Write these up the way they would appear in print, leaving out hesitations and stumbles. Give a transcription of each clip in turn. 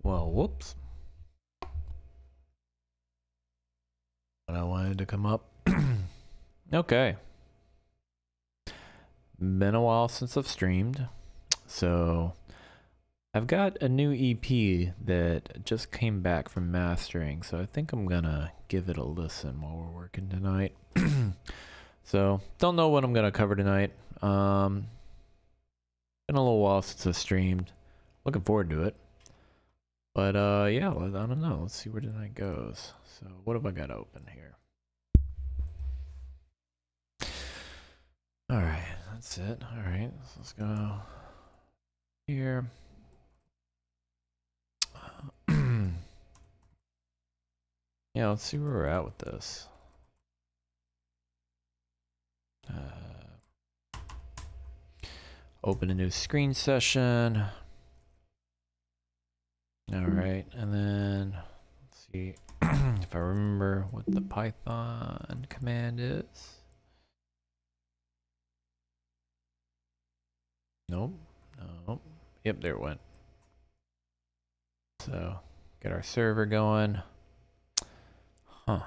Well, whoops. But I wanted to come up. Okay. Been a while since I've streamed. So I've got a new EP that just came back from mastering. So I think I'm gonna give it a listen while we're working tonight. So don't know what I'm gonna cover tonight. Been a little while since I streamed. Looking forward to it. But yeah, I don't know. Let's see where tonight goes. So what have I got open here? All right, that's it. All right, so let's go here. Yeah, let's see where we're at with this. Open a new screen session. All right, and then let's see if I remember what the Python command is. Nope, nope. Yep, there it went. So get our server going. Huh.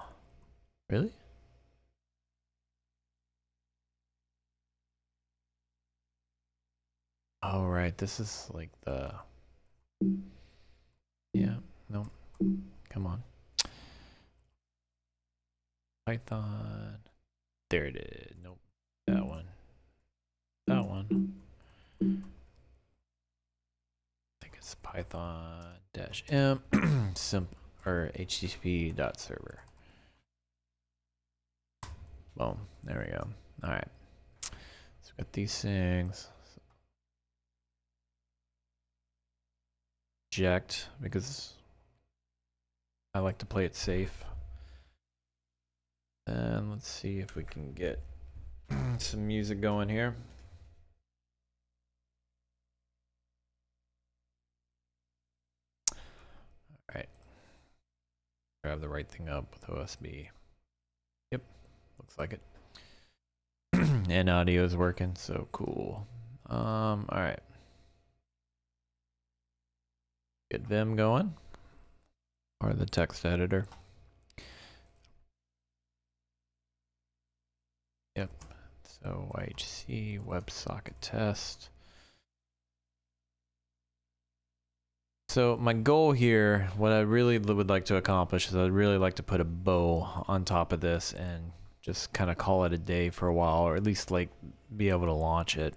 Really? Oh, right. This is like the... Yeah, nope. Come on. Python. There it is. Nope. That one. That one. I think it's Python-m simple or http.server. Boom. There we go. All right. So we got these things. Eject because I like to play it safe. And let's see if we can get some music going here. All right. Grab the right thing up with OSB. Yep. Looks like it. And audio is working, so cool. All right. Get Vim going, or the text editor. Yep. So YHC WebSocket test. So my goal here, what I really would like to accomplish is I'd really like to put a bow on top of this and just kind of call it a day for a while, or at least like be able to launch it.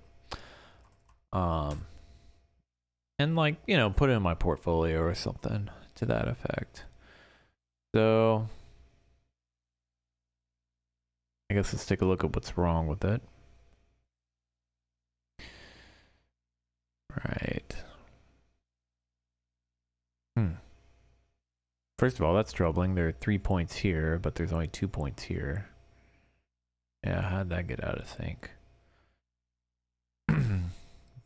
And like, you know, put it in my portfolio or something to that effect. So I guess let's take a look at what's wrong with it. Right. First of all, that's troubling. There are 3 points here, but there's only 2 points here. Yeah, how'd that get out of sync?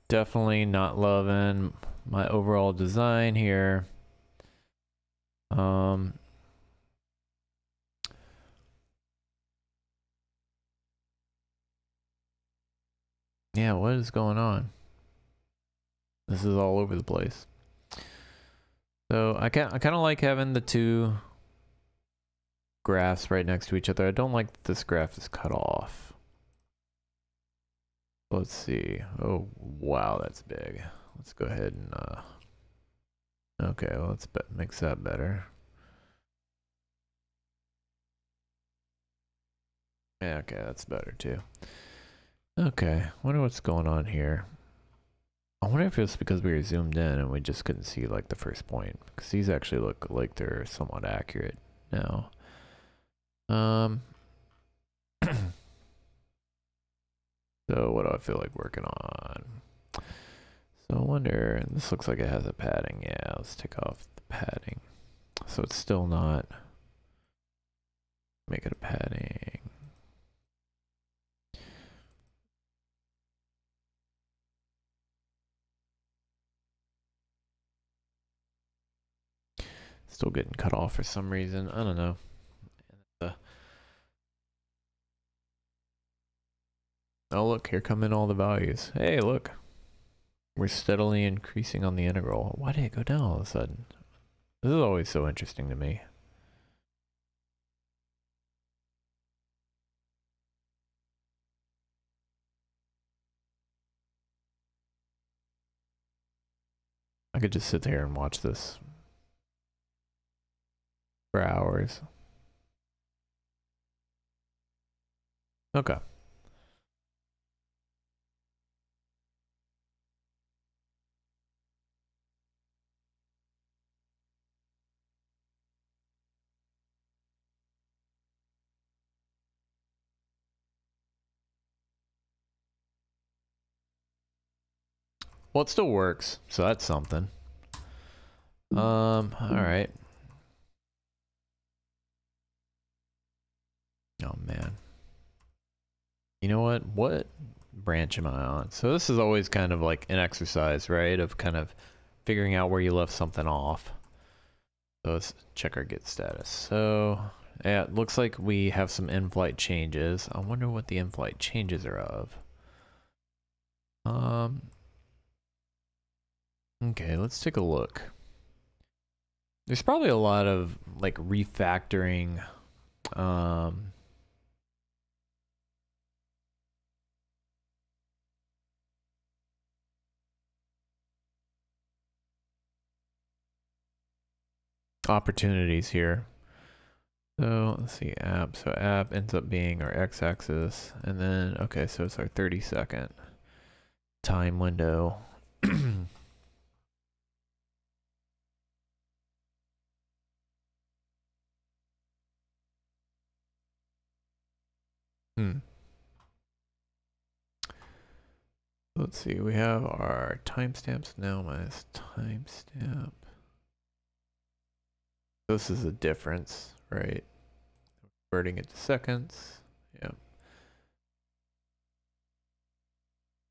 Definitely not loving my overall design here. Yeah, what is going on? This is all over the place. So I kind of like having the two graphs right next to each other. I don't like that this graph is cut off. Let's see. Oh, wow, that's big. Let's go ahead and okay, well, let's makes that better. Yeah, okay, that's better too. Okay, wonder what's going on here. I wonder if it's because we were zoomed in and we just couldn't see like the first point, because these actually look like they're somewhat accurate now. So what do I feel like working on? So I wonder, this looks like it has a padding. Yeah, let's take off the padding. So it's still not, make it a padding. Still getting cut off for some reason. I don't know. Oh, look, here come in all the values. Hey, look. We're steadily increasing on the integral. Why did it go down all of a sudden? This is always so interesting to me. I could just sit there and watch this for hours. Okay. Well, it still works, so that's something. All right. Oh man. You know what? What branch am I on? So this is always kind of like an exercise, right? Of kind of figuring out where you left something off. So let's check our git status. So yeah, it looks like we have some in-flight changes. I wonder what the in-flight changes are of. Okay, let's take a look. There's probably a lot of like refactoring opportunities here. So let's see, app. So app ends up being our x-axis, and then okay, so it's our 30-second time window. Let's see, we have our timestamps now minus timestamp. This is a difference, right? Converting it to seconds. Yeah.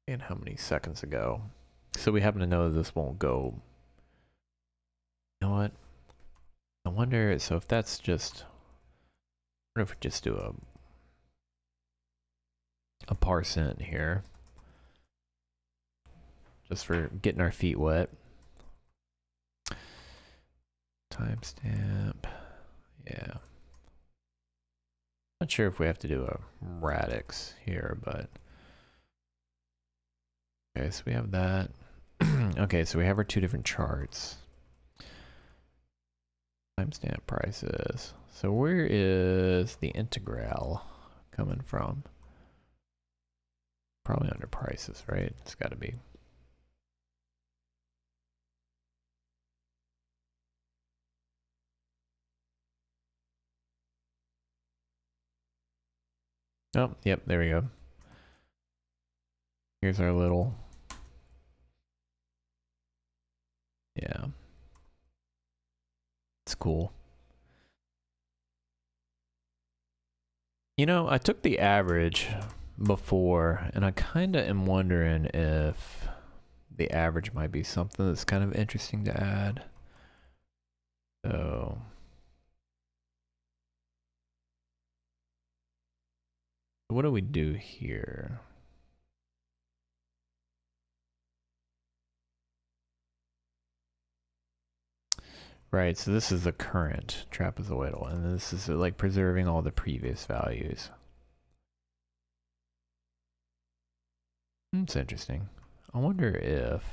And how many seconds ago? So we happen to know that this won't go. You know what? I wonder, so if that's just, I wonder if we just do a parse in here. Just for getting our feet wet. Timestamp. Yeah. Not sure if we have to do a radix here, but okay, so we have that. Okay, so we have our two different charts. Timestamp prices. So where is the integral coming from? Probably under prices, right? It's got to be. Oh, yep, there we go. Here's our little. Yeah. It's cool. You know, I took the average before, and I kind of am wondering if the average might be something that's kind of interesting to add. So what do we do here? Right, so this is the current trapezoidal, and this is like preserving all the previous values. It's interesting. I wonder if...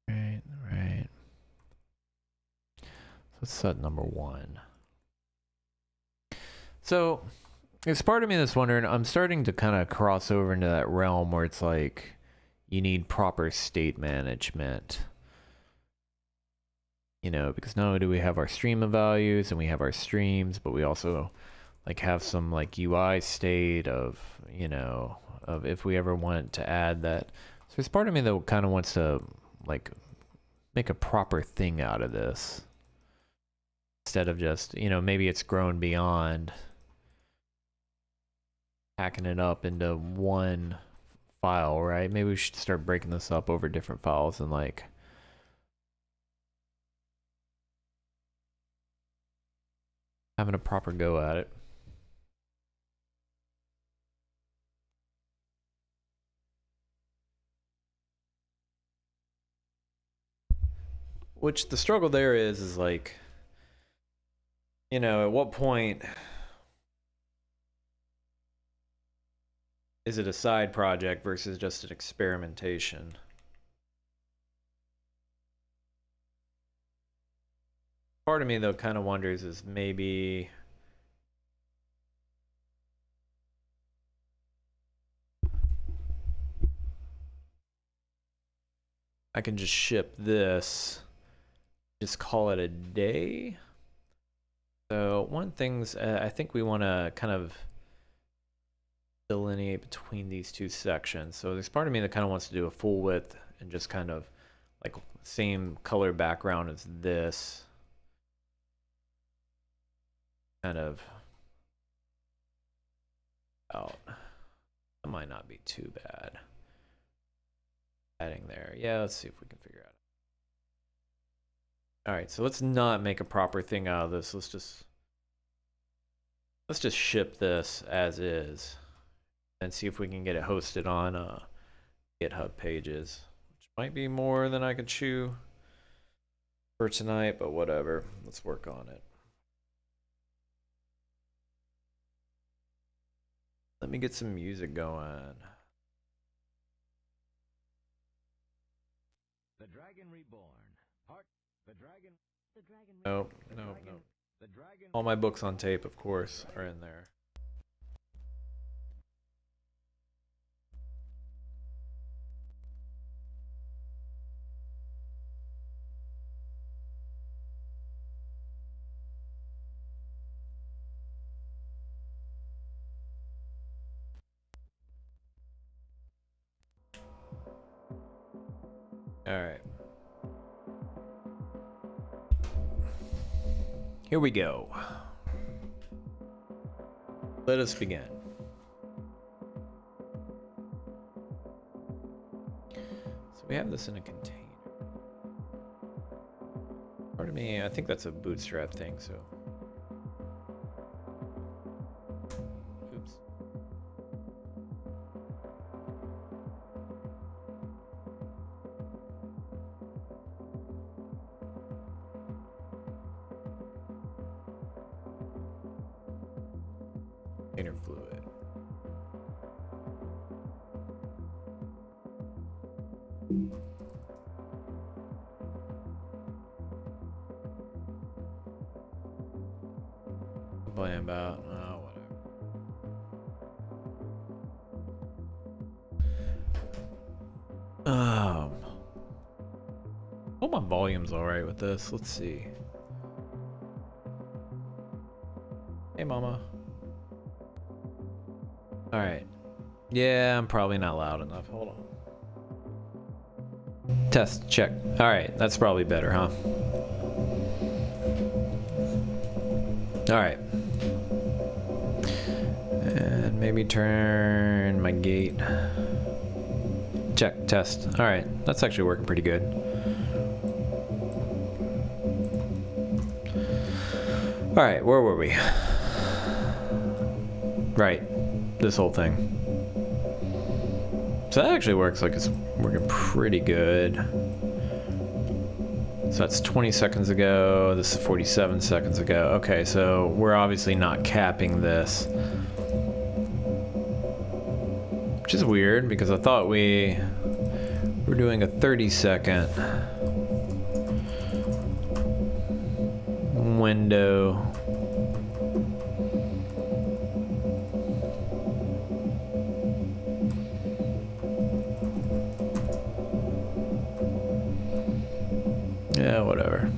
Right. So let's set number 1. So there's part of me that's wondering, I'm starting to kind of cross over into that realm where it's like you need proper state management. You know, because not only do we have our stream of values and we have our streams, but we also like have some like UI state of, you know, of if we ever want to add that. So there's part of me that kind of wants to like make a proper thing out of this instead of just, you know, maybe it's grown beyond hacking it up into one file, right? Maybe we should start breaking this up over different files and like having a proper go at it. Which the struggle there is like, you know, at what point is it a side project versus just an experimentation? Part of me though kind of wonders is maybe I can just ship this, just call it a day. So one of the things I think we want to kind of delineate between these two sections. So there's part of me that kind of wants to do a full width and just kind of like same color background as this. Kind of out. That might not be too bad. Adding there. Yeah, let's see if we can figure out. All right, so let's not make a proper thing out of this. Let's just ship this as is and see if we can get it hosted on GitHub pages, which might be more than I could chew for tonight, but whatever. Let's work on it. Let me get some music going. The Dragon Reborn. The Dragon. Nope, nope, nope. All my books on tape, of course, are in there. All right. Here we go. Let us begin. So we have this in a container. Pardon me, I think that's a bootstrap thing, so. Oops. Container fluid. Playing about whatever. Hope my volume's all right with this. Let's see. Hey, mama. All right. Yeah, I'm probably not loud enough. Hold on. Test, check. All right, that's probably better, huh? All right. And maybe turn my gate. Check, test. All right, that's actually working pretty good. All right, where were we? Right, this whole thing. So that actually works like it's working pretty good. So that's 20 seconds ago. This is 47 seconds ago. Okay, so we're obviously not capping this. Which is weird because I thought we were doing a 30-second window. Yeah, whatever.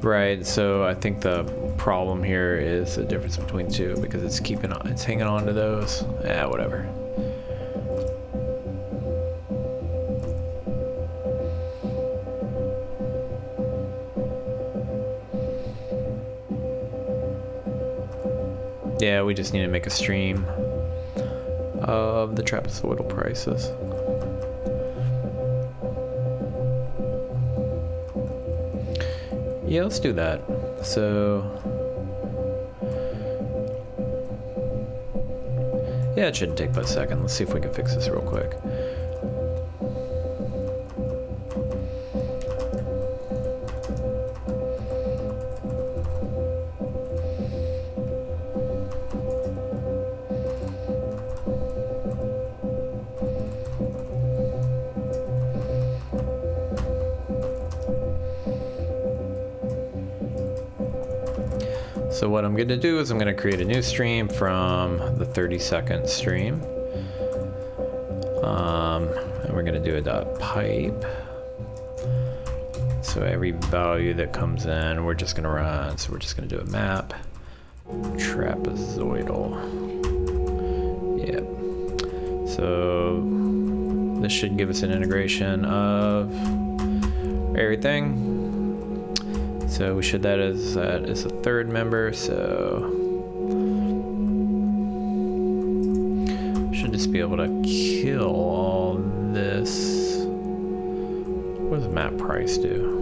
Right, so I think the problem here is the difference between two because it's hanging on to those. Yeah, whatever. Yeah, we just need to make a stream of the trapezoidal prices. Yeah, let's do that. So Yeah, it shouldn't take but a second. Let's see if we can fix this real quick. So what I'm going to do is I'm going to create a new stream from the 30-second stream. And we're going to do a dot pipe. So every value that comes in, we're just going to run. So we're just going to do a map. Trapezoidal. Yep. So this should give us an integration of everything. So we should that as a third member, so should just be able to kill all this. What does map price do?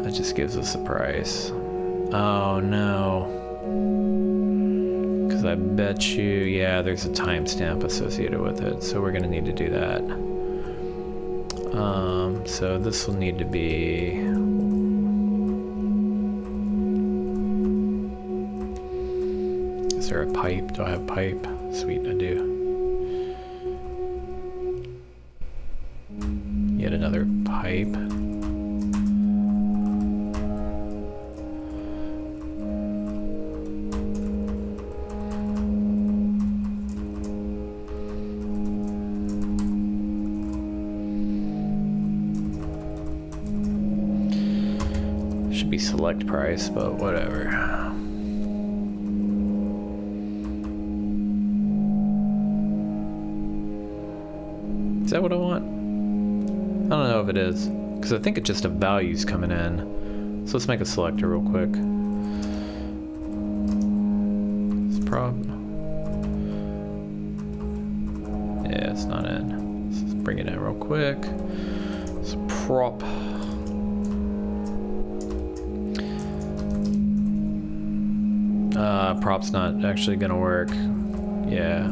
That just gives us a price. Oh no. I bet you, yeah, there's a timestamp associated with it, so we're gonna need to do that. So this will need to be. Is there a pipe? Do I have pipe? Sweet, I do. Yet another pipe. Select price, but whatever. Is that what I want? I don't know if it is, because I think it's just a values coming in. So let's make a selector real quick. It's yeah, it's not in. Let's bring it in real quick. It's prop. Prop's not actually gonna work. Yeah.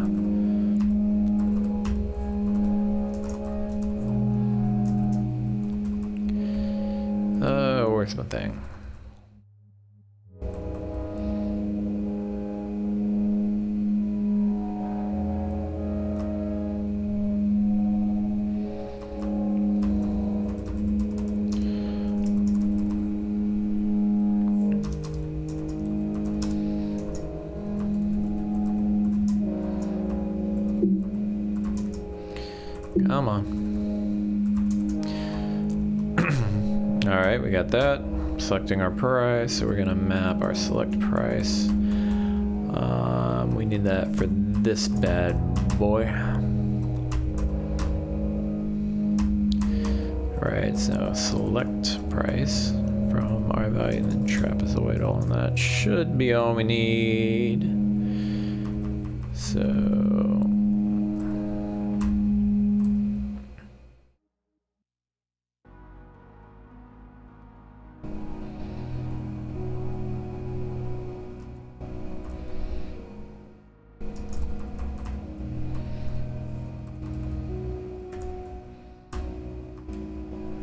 Where's my thing? Come on. All right, we got that. Selecting our price, so we're gonna map our select price. We need that for this bad boy. All right, so select price from our value, then trapezoidal, and that should be all we need. So.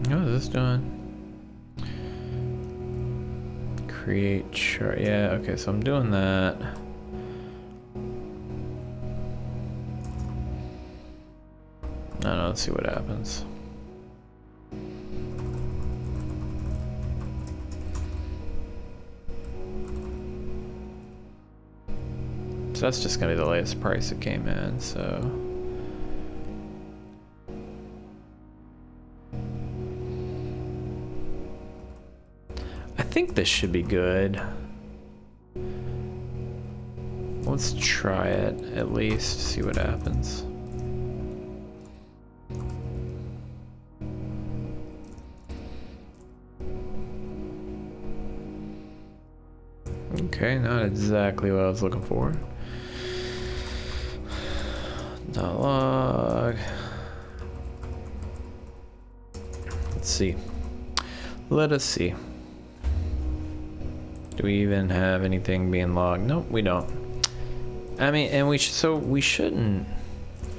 What is this doing? Create chart. Yeah, okay, so I'm doing that. I don't know, let's see what happens. So that's just gonna be the latest price that came in, so. I think this should be good. Let's try it at least, see what happens. Okay, not exactly what I was looking for. .log. Let's see. Let us see. Do we even have anything being logged? Nope, we don't. I mean, and we shouldn't.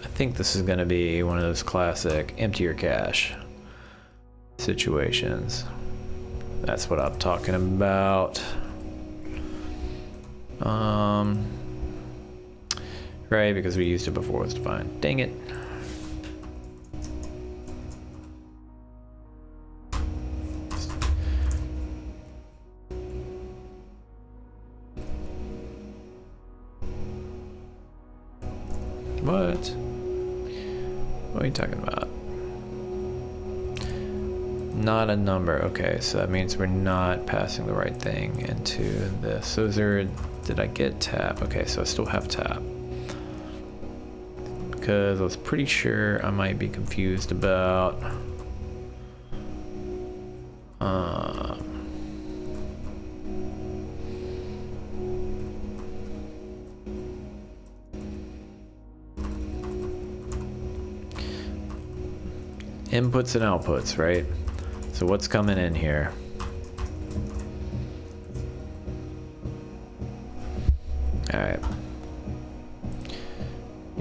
I think this is gonna be one of those classic empty your cache situations. That's what I'm talking about. Right, because we used it before it was defined. Dang it. What? What are you talking about? Not a number. Okay, so that means we're not passing the right thing into this. So is there, did I get tab? Okay, so I still have tab. Because I was pretty sure I might be confused about inputs and outputs, right? So what's coming in here? All right.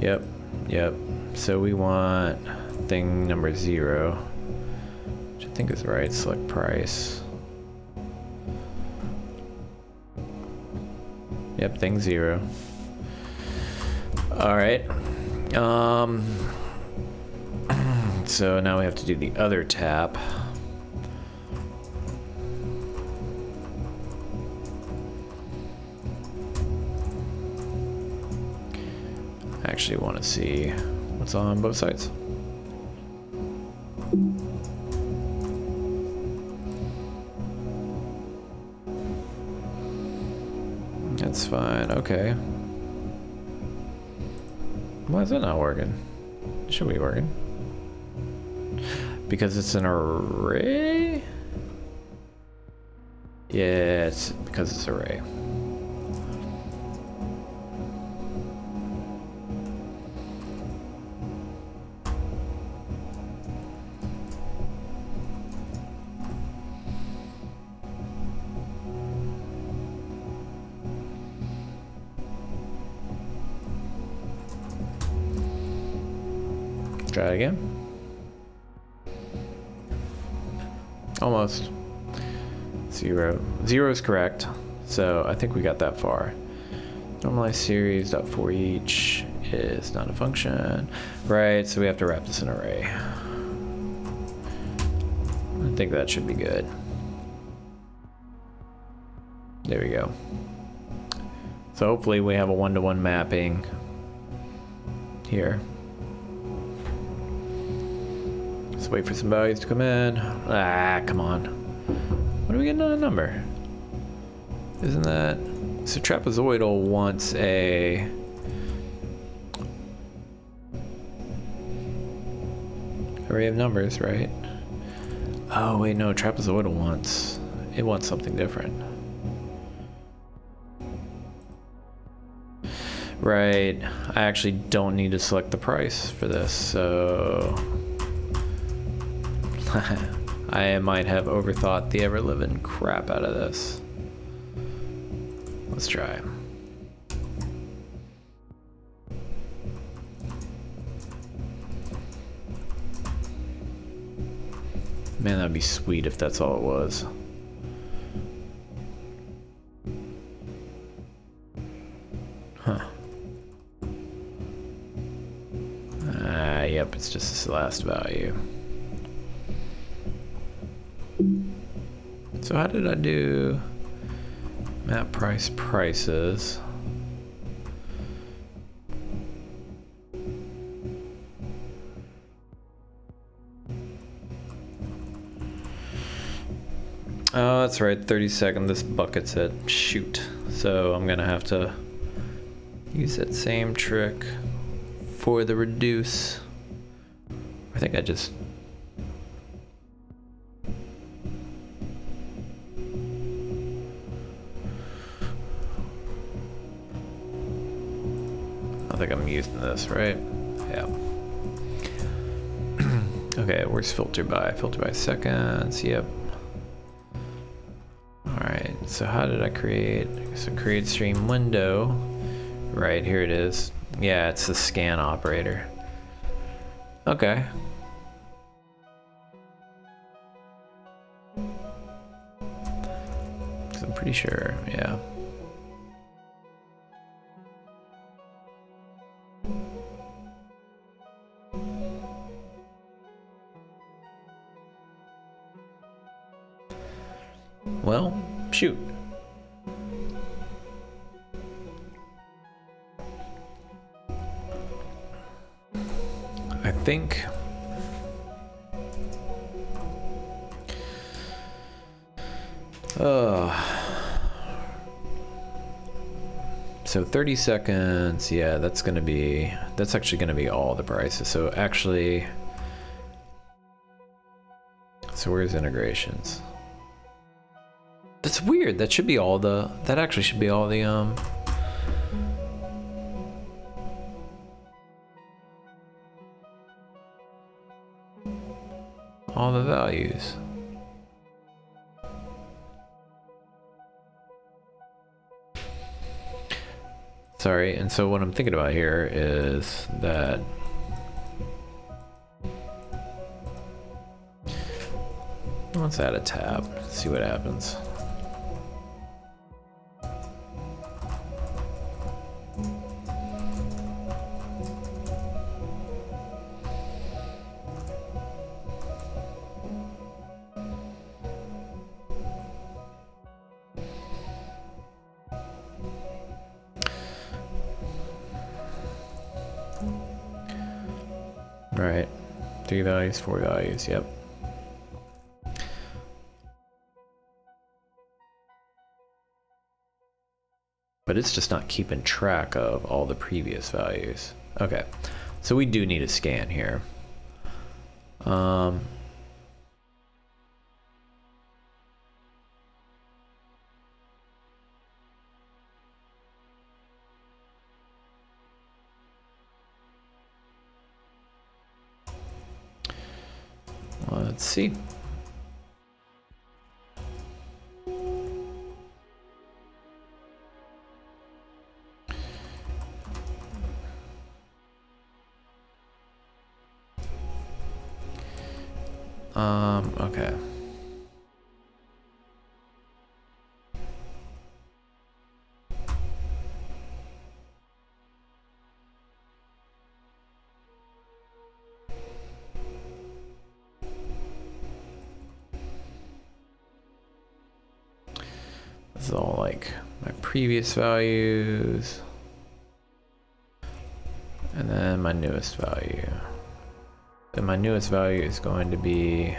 Yep. Yep. So we want thing number 0, which I think is right. Select price. Yep. Thing 0. All right. So now we have to do the other tap. I actually want to see what's on both sides. That's fine. Okay. Why is it not working? It should be working. Because it's an array? Yeah, it's because it's array. Try it again. Almost. 0. 0 is correct. So I think we got that far. Normalize series dot for each is not a function. Right, so we have to wrap this in an array. I think that should be good. There we go. So hopefully we have a one-to-one mapping here. Let's wait for some values to come in. Ah, come on. What are we getting on a number? Isn't that... So trapezoidal wants a... array of numbers, right? Oh, wait, no. Trapezoidal wants... It wants something different. Right. I actually don't need to select the price for this, so... I might have overthought the ever-living crap out of this. Let's try. Man, that'd be sweet if that's all it was. Huh. Yep, it's just this last value. So how did I do map price prices? Oh, that's right, 30-second, this buckets it. Shoot. So I'm gonna have to use that same trick for the reduce. I think I just... I think I'm using this, right? Yeah. Okay, where's filter by? Filter by seconds, yep. Alright, So how did I create? So create stream window. Right, here it is. Yeah, it's the scan operator. Okay. So I'm pretty sure, yeah. Well, shoot. I think so 30 seconds, yeah, that's actually gonna be all the prices. So actually, so where's integrations? That's weird. That should be all the, that actually should be all the, all the values. Sorry, and so what I'm thinking about here is that let's add a tab, see what happens. Right, 3 values, 4 values, yep. But it's just not keeping track of all the previous values. Okay, so we do need a scan here. Let's see. Okay. This is all like my previous values. And then my newest value. And my newest value is going to be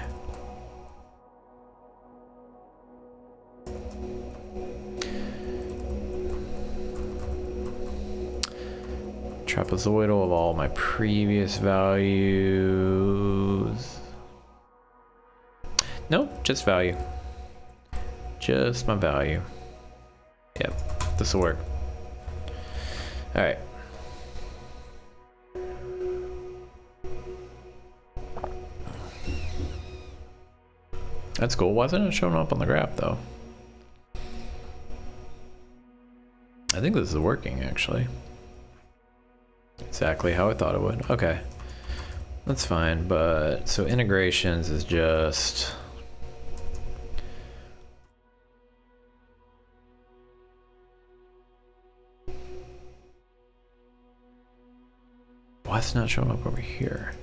trapezoidal of all my previous values. Nope, just value. Just my value. Yep, this will work. All right. That's cool. Why isn't it showing up on the graph though? I think this is working actually. Exactly how I thought it would. Okay. That's fine, but so integrations is just why is it not showing up over here?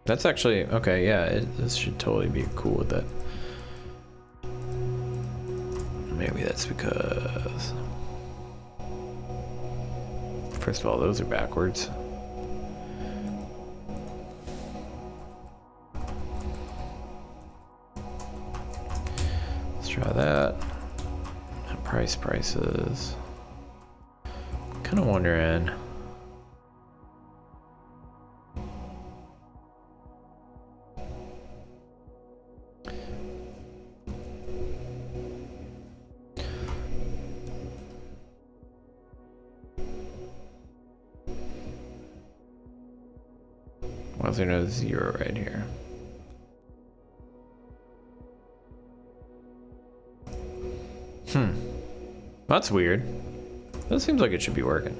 That's actually okay, yeah, this should totally be cool with that. Maybe that's because first of all, those are backwards. Let's try that. And prices. Kind of wondering. Why is there no 0 right here? That's weird. That seems like it should be working.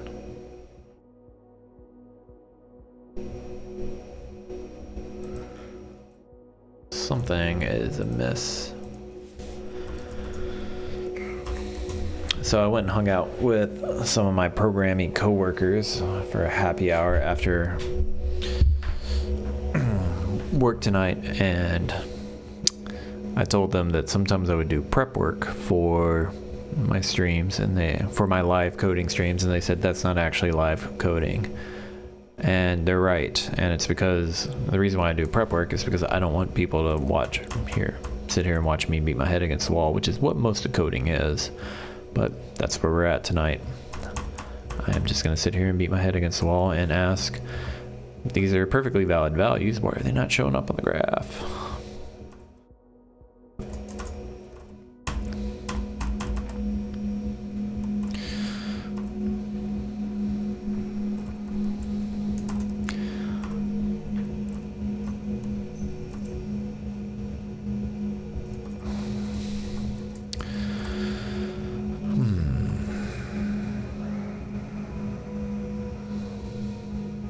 Something is amiss. So I went and hung out with some of my programming coworkers for a happy hour after work tonight, and I told them that sometimes I would do prep work for my streams and for my live coding streams, and they said that's not actually live coding. And they're right, and it's because the reason why I do prep work is because I don't want people to sit here and watch me beat my head against the wall, which is what most of coding is. But that's where we're at tonight. I am just going to sit here and beat my head against the wall and ask, these are perfectly valid values, why are they not showing up on the graph?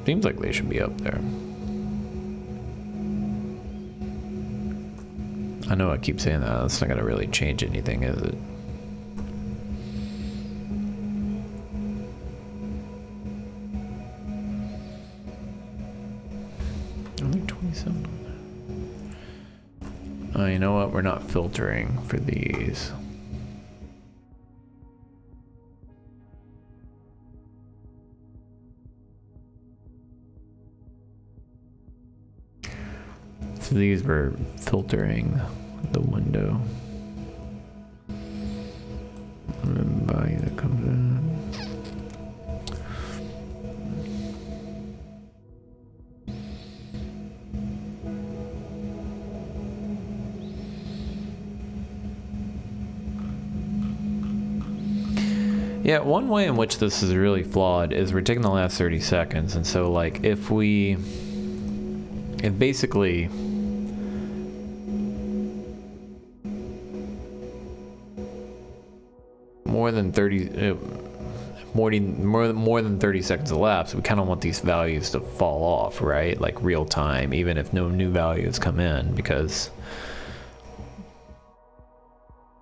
Seems like they should be up there. I know I keep saying that. That's not going to really change anything, is it? Only 27. Oh, you know what? We're not filtering for these. So these were filtering the window. And then value that comes in. Yeah, one way in which this is really flawed is we're taking the last 30 seconds, and so like if basically more than 30 seconds elapsed, we kind of want these values to fall off, right? Like real time, even if no new values come in, because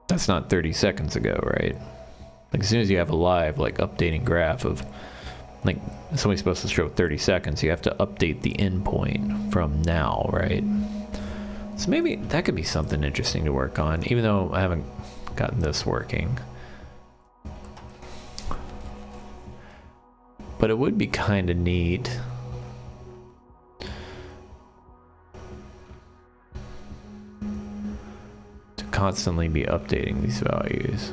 that's not 30 seconds ago, right? Like as soon as you have a live like updating graph of like somebody's supposed to show 30 seconds, you have to update the endpoint from now, right? So maybe that could be something interesting to work on, even though I haven't gotten this working. But it would be kind of neat to constantly be updating these values.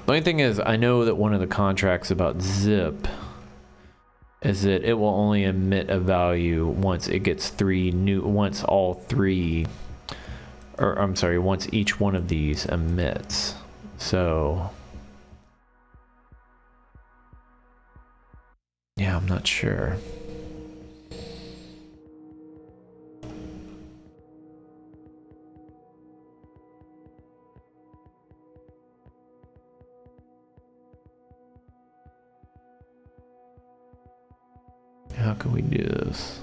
The only thing is, I know that one of the contracts about zip is that it will only emit a value once it gets once each one of these emits. So yeah, I'm not sure. How can we do this?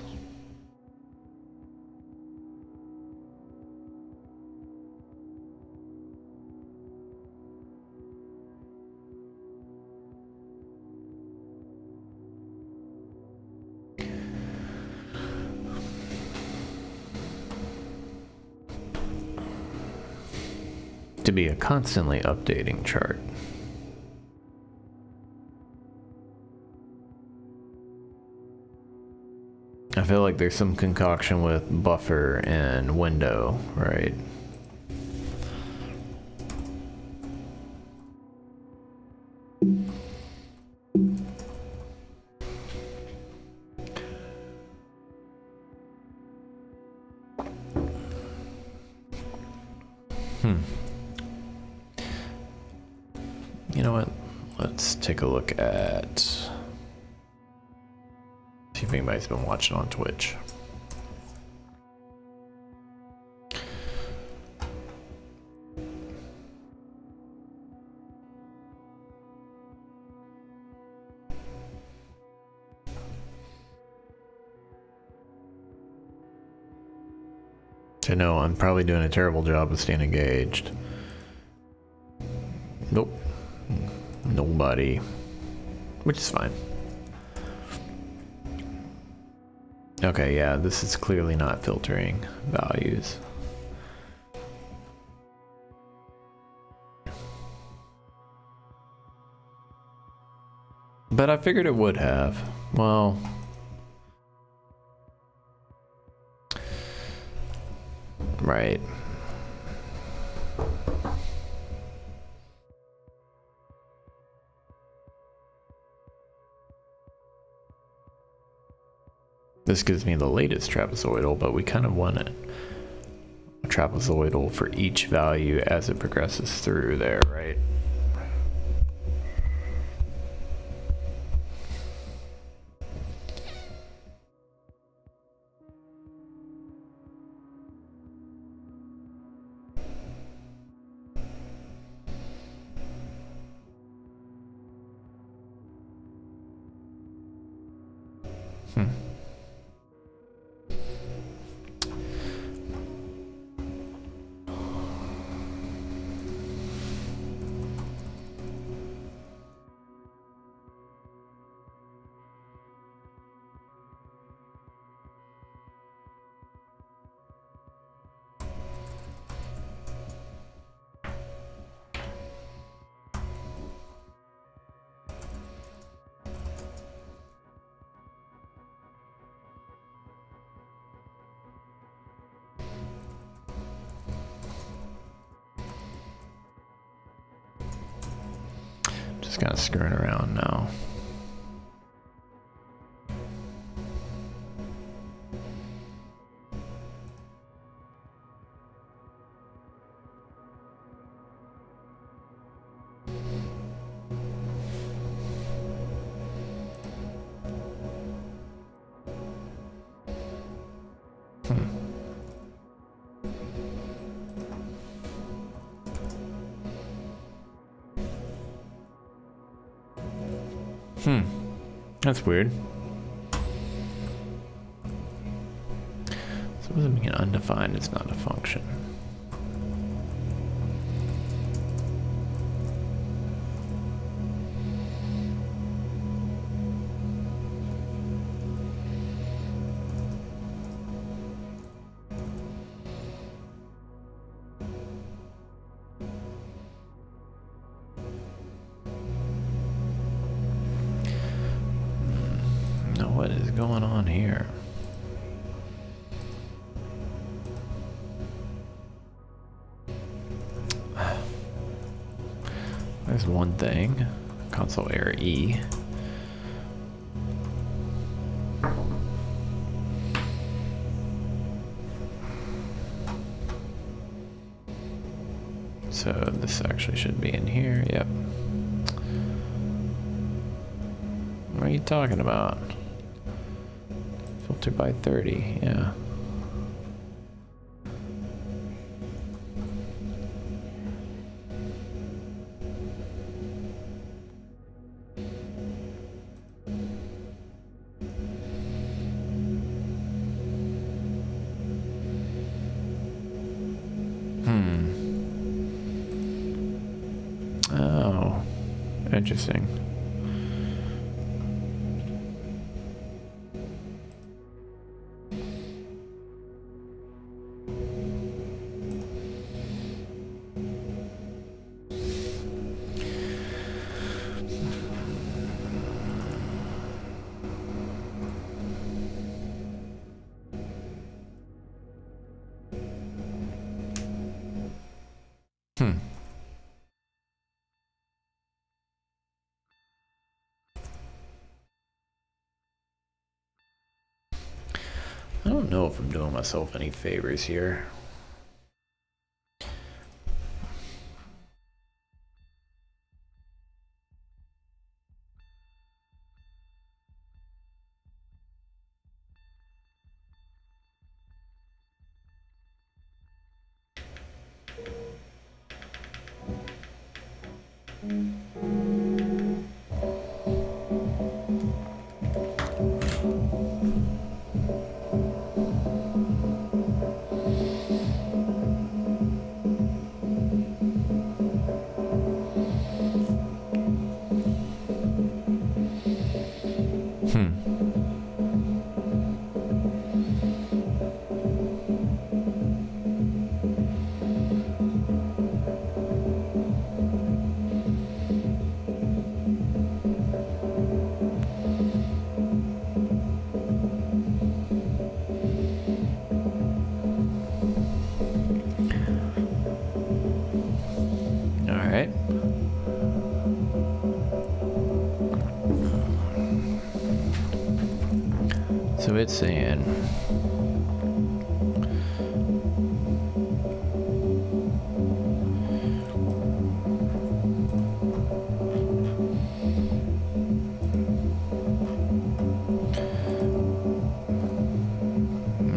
To be a constantly updating chart. I feel like there's some concoction with buffer and window, right? You know what? Let's take a look at See if anybody's been watching on Twitch. I know I'm probably doing a terrible job of staying engaged. Nope. Nobody. Which is fine. Okay, yeah, this is clearly not filtering values. But I figured it would have. Well... Right. This gives me the latest trapezoidal, but we kind of want a trapezoidal for each value as it progresses through there, right? Just kind of screwing around now. That's weird. So what does it mean undefined is not a function? What is going on here? There's one thing. Console error E. So this actually should be in here. Yep. What are you talking about? Filter by 30, yeah. Oh, interesting. I don't know if I'm doing myself any favors here. So it's saying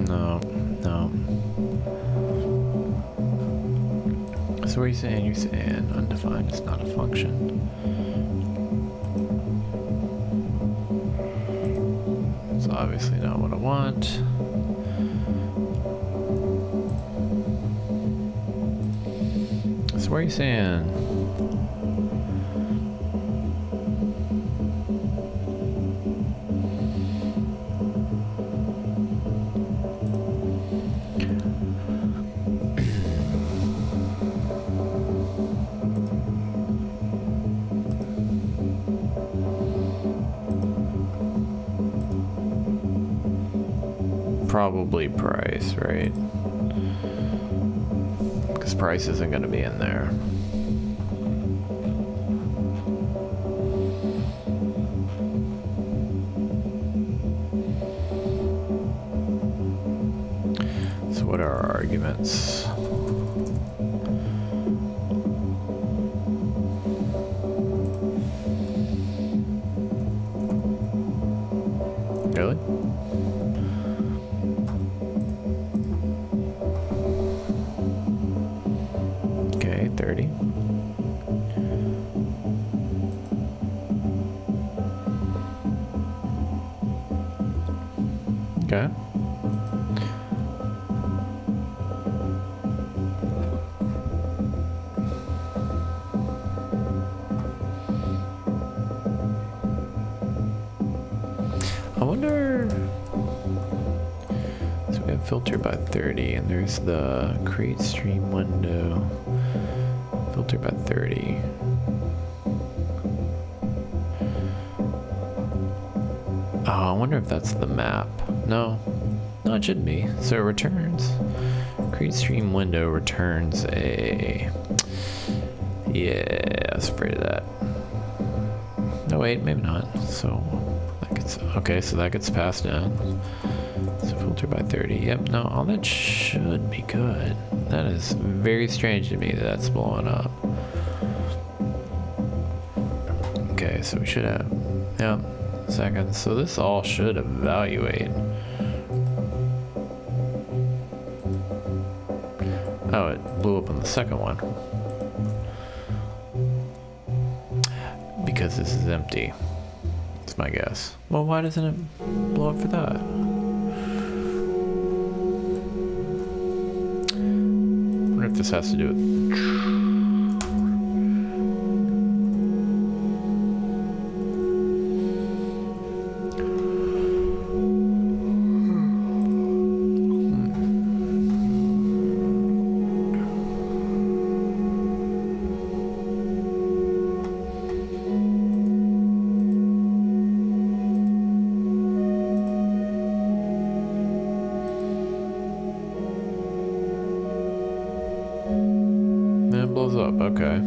no. So what are you saying? You're saying undefined is not a function. It's obviously not what I want. So what are you saying? Probably price, right? Because price isn't going to be in there. So what are our arguments? Really? Okay, 30. Okay. I wonder. So we have filter by 30, and there's the create stream window. Filter by 30. Oh, I wonder if that's the map. No, it shouldn't be. So it returns. Create stream window returns a. Yeah, I was afraid of that. No, wait, maybe not. So that gets okay. So that gets passed down. So filter by 30. Yep. No, all that should be good. That is very strange to me that that's blowing up. Okay, so we should have. Yep. Seconds. So this all should evaluate. Oh, it blew up on the second one. Because this is empty. That's my guess. Well, why doesn't it blow up for that? I wonder if this has to do with... It blows up, okay.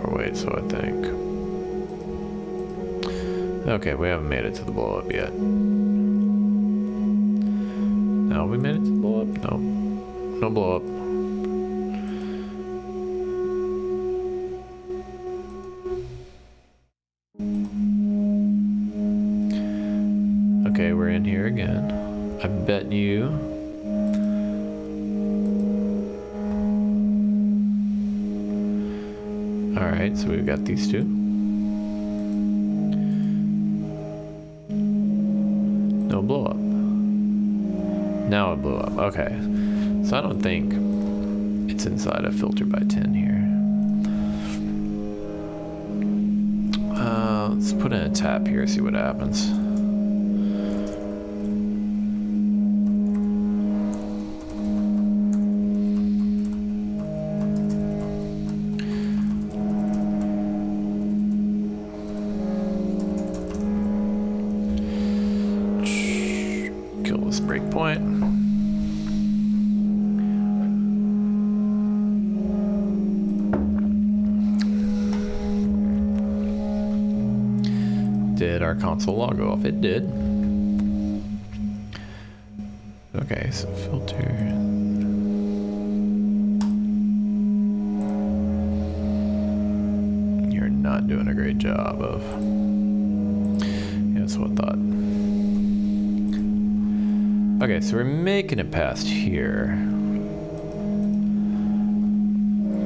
Or wait, so I think. Okay, we haven't made it to the blow up yet. Now we made it to the blow up? No. No blow up. Okay, we're in here again. I bet you. Alright, so we've got these two. No blow up. Now it blew up. Okay. So I don't think it's inside a filter by 10 here. Let's put in a tap here, see what happens. Kill this breakpoint. Did our console log go off? It did. Okay, so filter. You're not doing a great job of. Yeah, that's what I thought. Okay, so we're making it past here.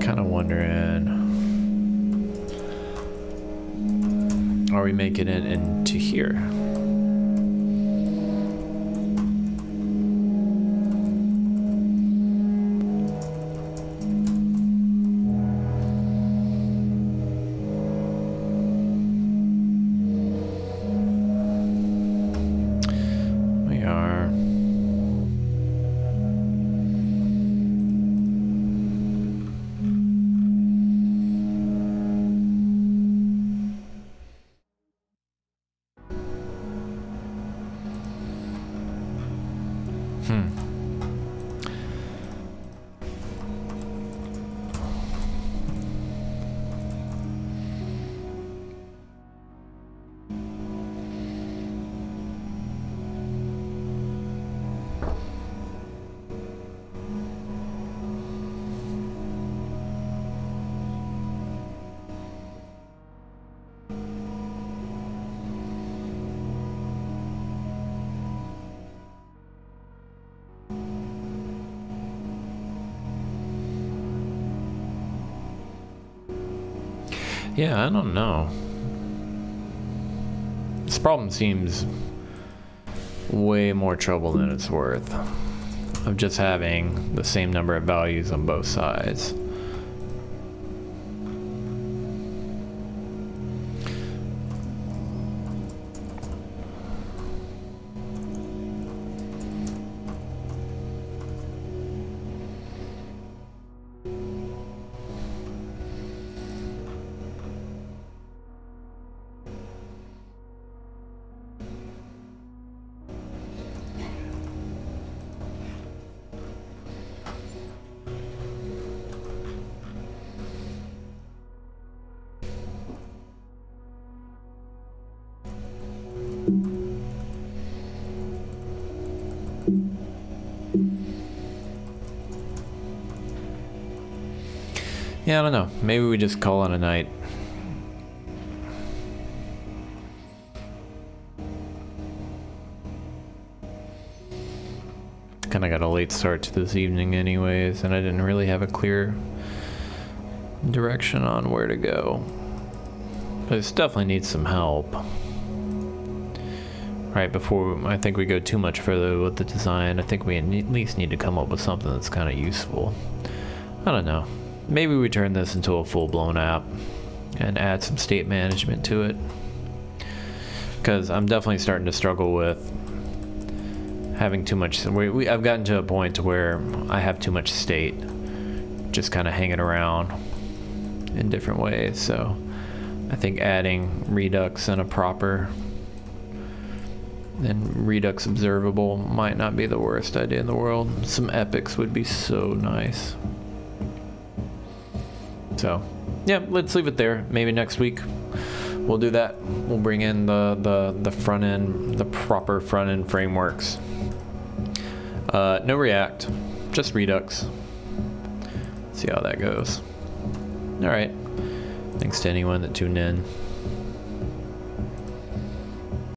Kind of wondering. Are we making it into here? We are. Yeah, I don't know. This problem seems way more trouble than it's worth. Of just having the same number of values on both sides. Yeah, I don't know. Maybe we just call it a night. Kind of got a late start to this evening anyways, and I didn't really have a clear direction on where to go. This definitely needs some help. Right before I think we go too much further with the design, I think we at least need to come up with something that's kind of useful. I don't know. Maybe we turn this into a full-blown app and add some state management to it. Because I'm definitely starting to struggle with having too much. I've gotten to a point where I have too much state just kind of hanging around in different ways. So I think adding Redux and a proper and Redux observable might not be the worst idea in the world. Some epics would be so nice. So, yeah, let's leave it there. Maybe next week we'll do that. We'll bring in the front end, the proper front end frameworks. No React, just Redux. See how that goes. All right. Thanks to anyone that tuned in.